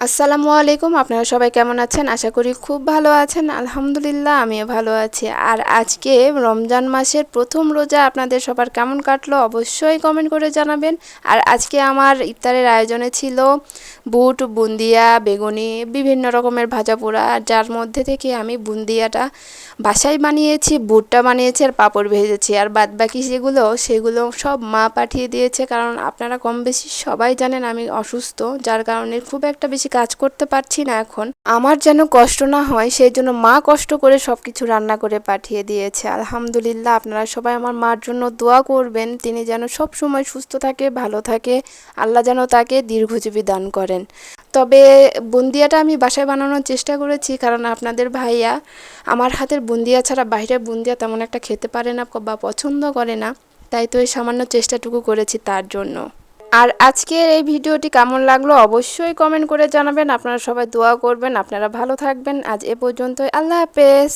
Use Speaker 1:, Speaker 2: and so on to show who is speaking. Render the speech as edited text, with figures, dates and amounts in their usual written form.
Speaker 1: আসসালামু আলাইকুম। আপনারা সবাই কেমন আছেন? আশা করি খুব ভালো আছেন। আলহামদুলিল্লাহ আমিও ভালো আছি। আর আজকে রমজান মাসের প্রথম রোজা আপনাদের সবার কেমন কাটলো অবশ্যই কমেন্ট করে জানাবেন। আর আজকে আমার ইফতারের আয়োজনে ছিল বুট, বুন্দিয়া, বেগুনি, বিভিন্ন রকমের ভাজা পোড়া, যার মধ্যে থেকে আমি বুন্দিয়াটা বাসায় বানিয়েছি, বুটটা বানিয়েছি আর পাঁপড় ভেজেছি। আর বাদবাকি সেগুলো সব মা পাঠিয়ে দিয়েছে, কারণ আপনারা কম বেশি সবাই জানেন আমি অসুস্থ, যার কারণে খুব একটা বেশি কাজ করতে পারছি না এখন। আমার যেন কষ্ট না হয় সেই জন্য মা কষ্ট করে সব কিছু রান্না করে পাঠিয়ে দিয়েছে। আলহামদুলিল্লাহ, আপনারা সবাই আমার মার জন্য দোয়া করবেন, তিনি যেন সব সময় সুস্থ থাকে, ভালো থাকে, আল্লাহ যেন তাকে দীর্ঘজীবী দান করেন। তবে বুন্দিয়াটা আমি বাসায় বানানোর চেষ্টা করেছি, কারণ আপনাদের ভাইয়া আমার হাতের বুন্দিয়া ছাড়া বাইরের বুন্দিয়া তেমন একটা খেতে পারে না বা পছন্দ করে না, তাই তো এই সামান্য চেষ্টাটুকু করেছি তার জন্য। আর আজকের এই ভিডিওটি কেমন লাগলো অবশ্যই কমেন্ট করে জানাবেন। আপনারা সবাই দোয়া করবেন, আপনারা ভালো থাকবেন। আজ এ পর্যন্তই, আল্লাহ হাফেজ।